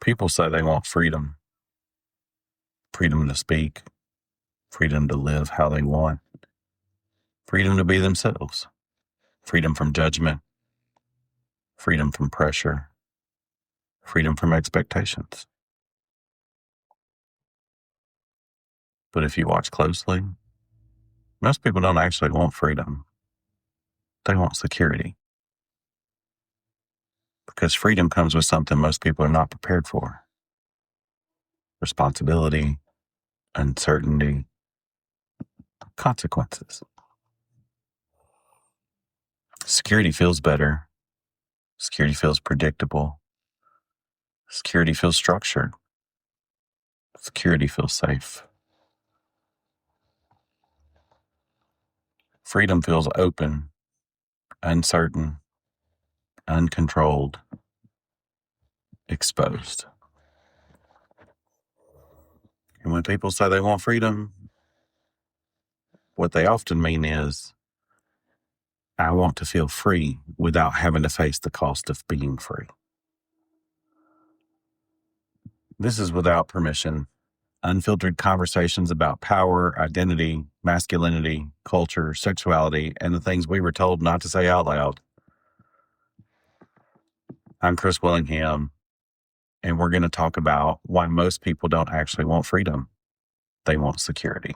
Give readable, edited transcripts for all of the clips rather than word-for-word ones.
People say they want freedom to speak, freedom to live how they want, freedom to be themselves, freedom from judgment, freedom from pressure, freedom from expectations. But if you watch closely, most people don't actually want freedom. They want security. Because freedom comes with something most people are not prepared for: responsibility, uncertainty, consequences. Security feels better. Security feels predictable. Security feels structured. Security feels safe. Freedom feels open, uncertain, uncontrolled, exposed. And when people say they want freedom, what they often mean is, I want to feel free without having to face the cost of being free. This is without permission, unfiltered conversations about power, identity, masculinity, culture, sexuality, and the things we were told not to say out loud. I'm Chris Willingham, and we're going to talk about why most people don't actually want freedom. They want security.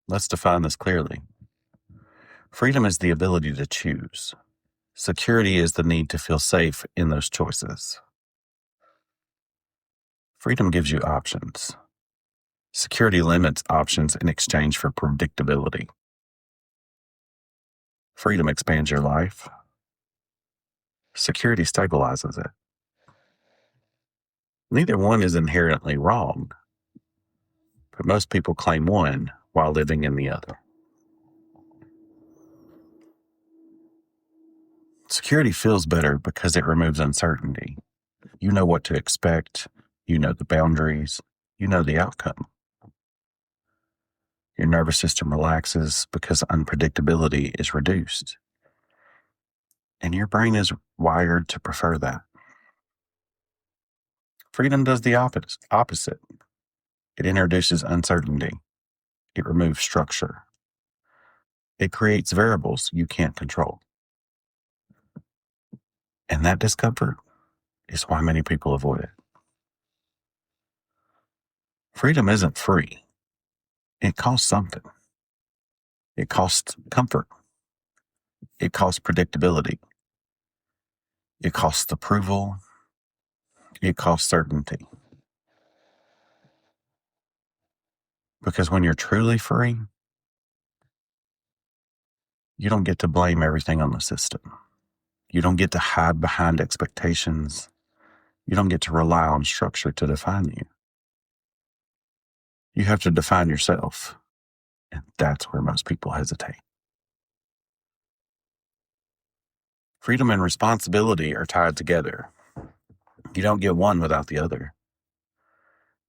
Let's define this clearly. Freedom is the ability to choose. Security is the need to feel safe in those choices. Freedom gives you options. Security limits options in exchange for predictability. Freedom expands your life. Security stabilizes it. Neither one is inherently wrong, but most people claim one while living in the other. Security feels better because it removes uncertainty. You know what to expect. You know the boundaries. You know the outcome. Your nervous system relaxes because unpredictability is reduced. And your brain is wired to prefer that. Freedom does the opposite. It introduces uncertainty. It removes structure. It creates variables you can't control. And that discomfort is why many people avoid it. Freedom isn't free. It costs something. It costs comfort. It costs predictability. It costs approval. It costs certainty. Because when you're truly free, you don't get to blame everything on the system. You don't get to hide behind expectations. You don't get to rely on structure to define you. You have to define yourself. And that's where most people hesitate. Freedom and responsibility are tied together. You don't get one without the other.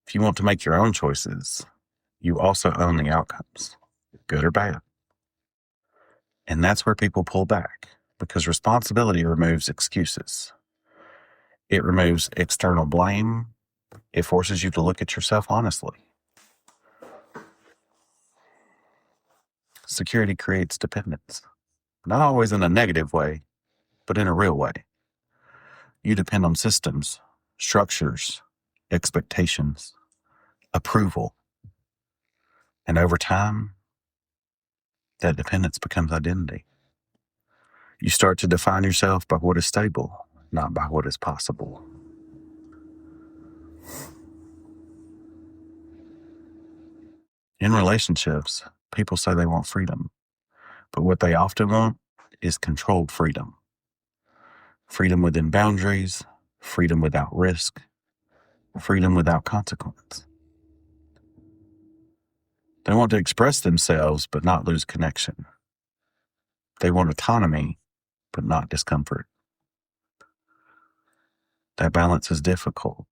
If you want to make your own choices, you also own the outcomes, good or bad. And that's where people pull back, because responsibility removes excuses. It removes external blame. It forces you to look at yourself honestly. Security creates dependence, not always in a negative way, but in a real way. You depend on systems, structures, expectations, approval. And over time, that dependence becomes identity. You start to define yourself by what is stable, not by what is possible. In relationships, people say they want freedom, but what they often want is controlled freedom. Freedom within boundaries, freedom without risk, freedom without consequence. They want to express themselves, but not lose connection. They want autonomy, but not discomfort. That balance is difficult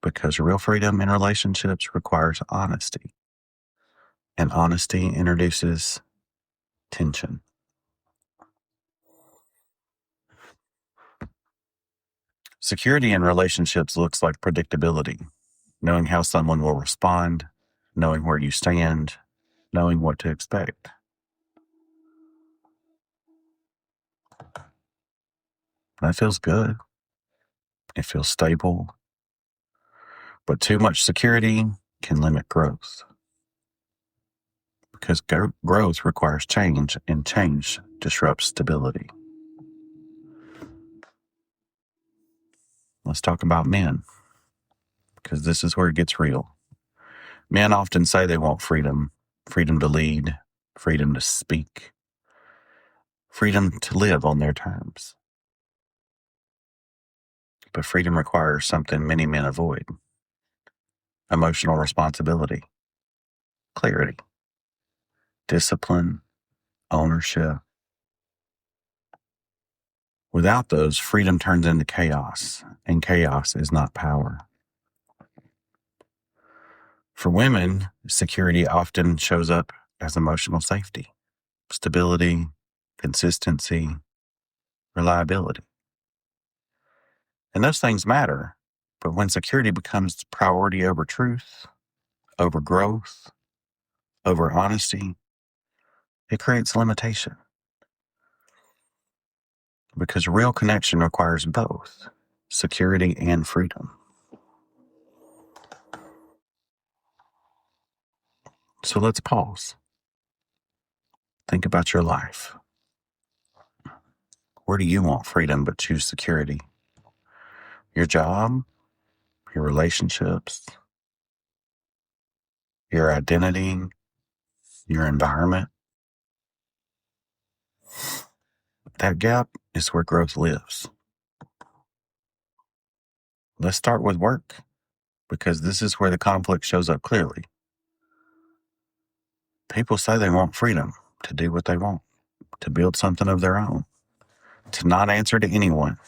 because real freedom in relationships requires honesty, and honesty introduces tension. Security in relationships looks like predictability, knowing how someone will respond, knowing where you stand, knowing what to expect. That feels good. It feels stable. But too much security can limit growth. Because growth requires change, and change disrupts stability. Let's talk about men, because this is where it gets real. Men often say they want freedom, freedom to lead, freedom to speak, freedom to live on their terms. But freedom requires something many men avoid: emotional responsibility, clarity, discipline, ownership. Without those, freedom turns into chaos, and chaos is not power. For women, security often shows up as emotional safety, stability, consistency, reliability. And those things matter, but when security becomes priority over truth, over growth, over honesty, it creates limitation. Because real connection requires both security and freedom. So let's pause. Think about your life. Where do you want freedom but choose security? Your job, your relationships, your identity, your environment. That gap is where growth lives. Let's start with work, because this is where the conflict shows up clearly. People say they want freedom to do what they want, to build something of their own, to not answer to anyone.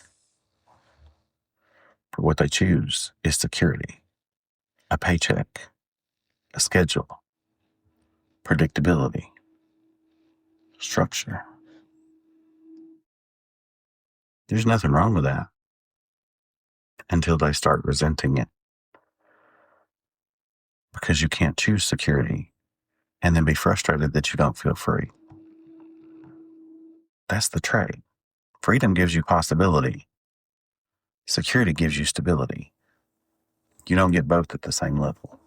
But what they choose is security, a paycheck, a schedule, predictability, structure. There's nothing wrong with that until they start resenting it. Because you can't choose security and then be frustrated that you don't feel free. That's the trade. Freedom gives you possibility. Security gives you stability. You don't get both at the same level.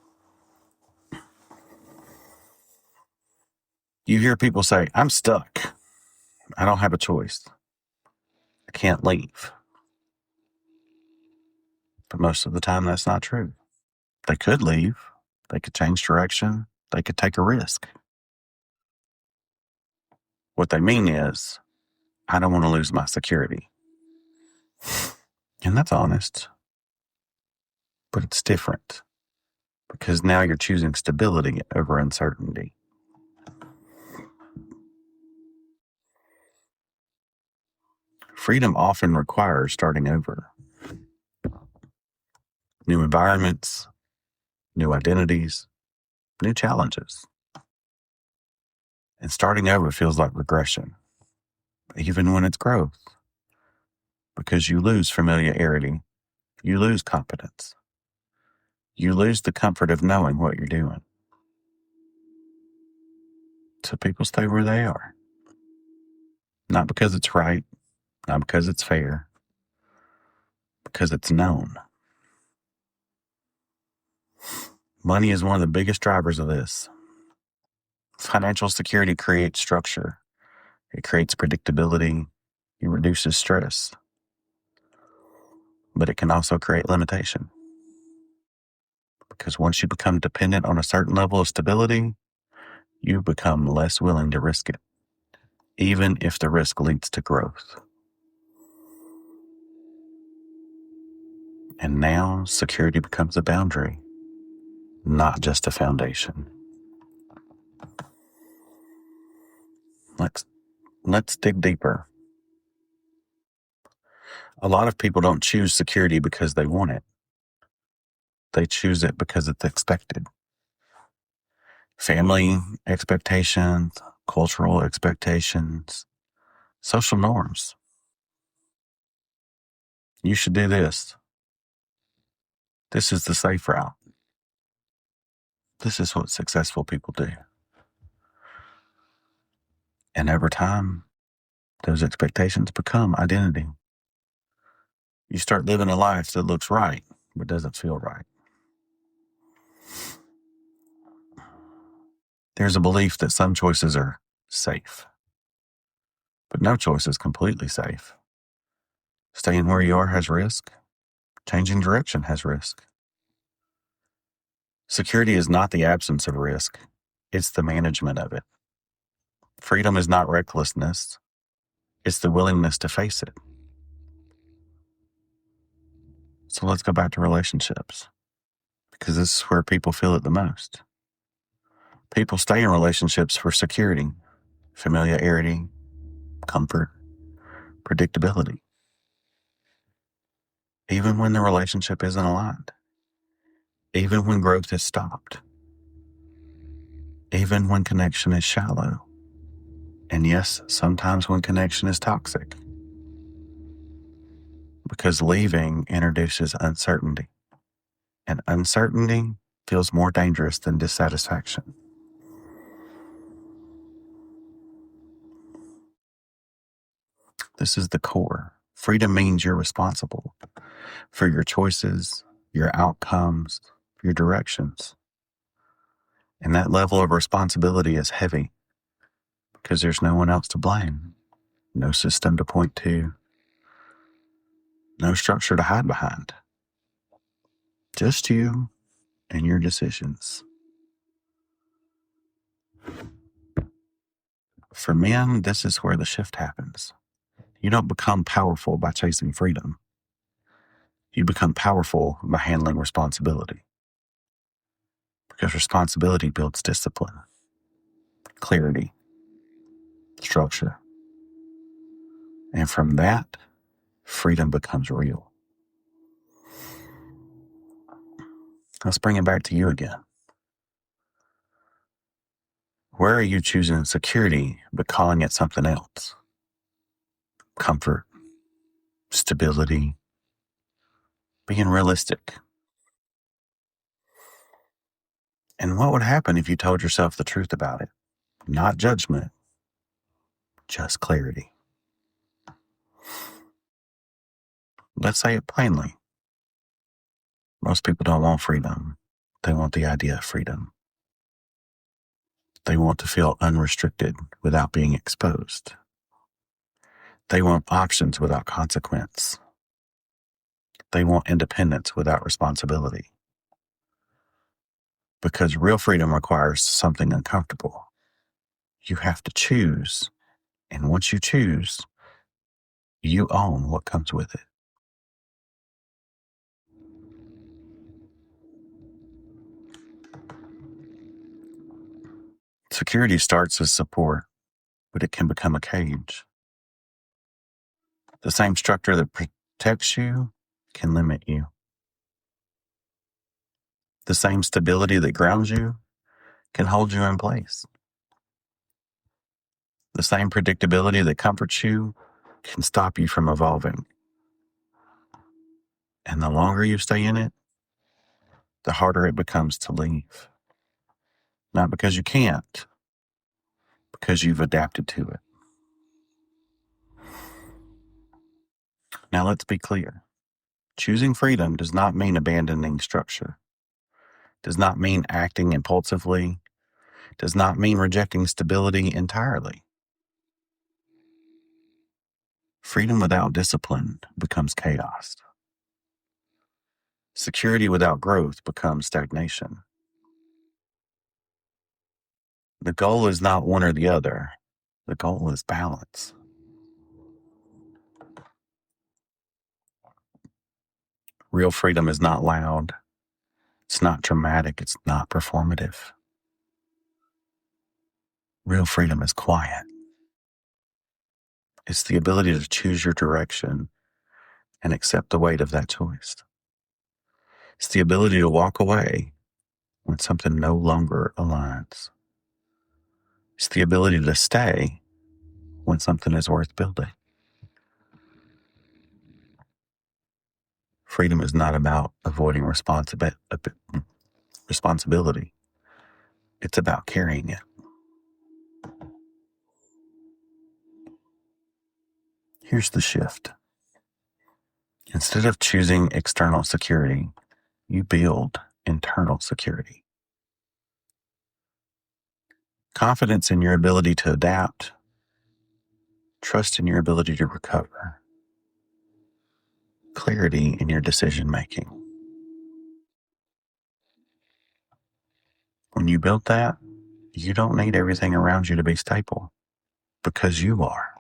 You hear people say, I'm stuck. I don't have a choice. I can't leave. But most of the time, that's not true. They could leave. They could change direction. They could take a risk. What they mean is, I don't want to lose my security. And that's honest. But it's different, because now you're choosing stability over uncertainty. Freedom often requires starting over. New environments, new identities, new challenges. And starting over feels like regression, even when it's growth. Because you lose familiarity, you lose competence. You lose the comfort of knowing what you're doing. So people stay where they are. Not because it's right, not because it's fair, because it's known. Money is one of the biggest drivers of this. Financial security creates structure. It creates predictability. It reduces stress. But it can also create limitation. Because once you become dependent on a certain level of stability, you become less willing to risk it, even if the risk leads to growth. And now security becomes a boundary, not just a foundation. Let's dig deeper. A lot of people don't choose security because they want it. They choose it because it's expected. Family expectations, cultural expectations, social norms. You should do this. This is the safe route. This is what successful people do. And over time, those expectations become identity. You start living a life that looks right, but doesn't feel right. There's a belief that some choices are safe, but no choice is completely safe. Staying where you are has risk. Changing direction has risk. Security is not the absence of risk. It's the management of it. Freedom is not recklessness. It's the willingness to face it. So let's go back to relationships, because this is where people feel it the most. People stay in relationships for security, familiarity, comfort, predictability. Even when the relationship isn't aligned. Even when growth has stopped. Even when connection is shallow. And yes, sometimes when connection is toxic. Because leaving introduces uncertainty. And uncertainty feels more dangerous than dissatisfaction. This is the core. Freedom means you're responsible for your choices, your outcomes, your directions. And that level of responsibility is heavy because there's no one else to blame, no system to point to, no structure to hide behind. Just you and your decisions. For men, this is where the shift happens. You don't become powerful by chasing freedom. You become powerful by handling responsibility. Because responsibility builds discipline, clarity, structure. And from that, freedom becomes real. Let's bring it back to you again. Where are you choosing security but calling it something else? Comfort, stability, being realistic. And what would happen if you told yourself the truth about it? Not judgment, just clarity. Let's say it plainly. Most people don't want freedom. They want the idea of freedom. They want to feel unrestricted without being exposed. They want options without consequence. They want independence without responsibility. Because real freedom requires something uncomfortable. You have to choose. And once you choose, you own what comes with it. Security starts as support, but it can become a cage. The same structure that protects you can limit you. The same stability that grounds you can hold you in place. The same predictability that comforts you can stop you from evolving. And the longer you stay in it, the harder it becomes to leave. Not because you can't, because you've adapted to it. Now let's be clear. Choosing freedom does not mean abandoning structure, does not mean acting impulsively, does not mean rejecting stability entirely. Freedom without discipline becomes chaos. Security without growth becomes stagnation. The goal is not one or the other. The goal is balance. Real freedom is not loud. It's not dramatic. It's not performative. Real freedom is quiet. It's the ability to choose your direction and accept the weight of that choice. It's the ability to walk away when something no longer aligns. It's the ability to stay when something is worth building. freedom is not about avoiding responsibility. It's about carrying it. Here's the shift. Instead of choosing external security, you build internal security. Confidence in your ability to adapt, trust in your ability to recover, clarity in your decision making. When you build that, you don't need everything around you to be stable, because you are.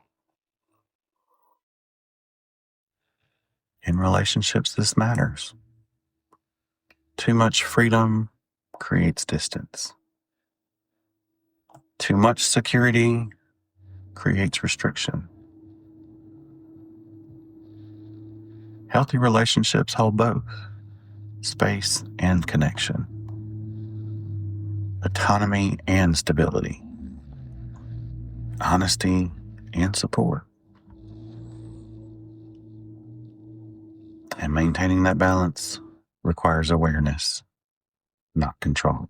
In relationships, this matters. Too much freedom creates distance. Too much security creates restriction. Healthy relationships hold both space and connection, autonomy and stability, honesty and support. And maintaining that balance requires awareness, not control.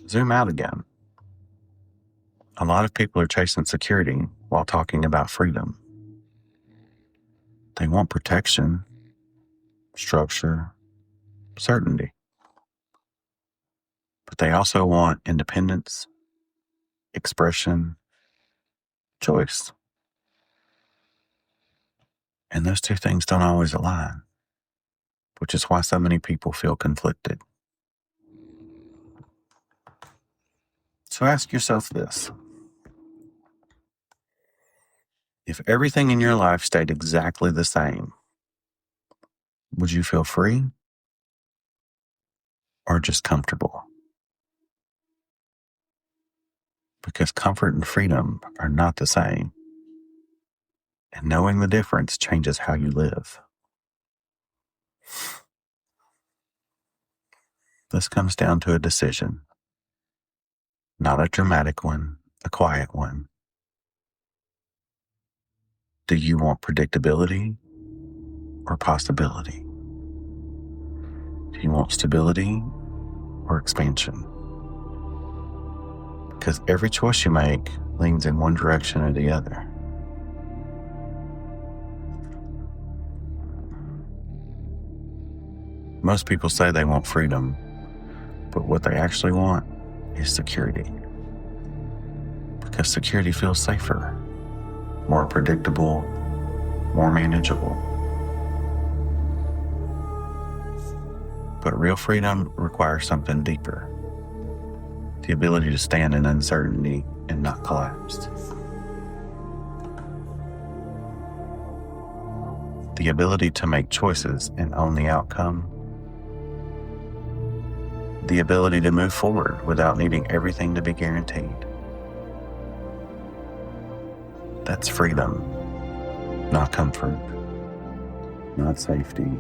Zoom out again. A lot of people are chasing security while talking about freedom. They want protection, structure, certainty. But they also want independence, expression, choice. And those two things don't always align, which is why so many people feel conflicted. So ask yourself this. If everything in your life stayed exactly the same, would you feel free or just comfortable? Because comfort and freedom are not the same. And knowing the difference changes how you live. This comes down to a decision. Not a dramatic one, a quiet one. Do you want predictability or possibility? Do you want stability or expansion? Because every choice you make leans in one direction or the other. Most people say they want freedom, but what they actually want is security. Because security feels safer, more predictable, more manageable. But real freedom requires something deeper. The ability to stand in uncertainty and not collapse. The ability to make choices and own the outcome. The ability to move forward without needing everything to be guaranteed. That's freedom, not comfort, not safety,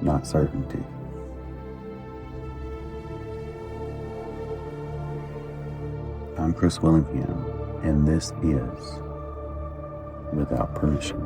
not certainty. I'm Chris Willingham, and this is Without Permission.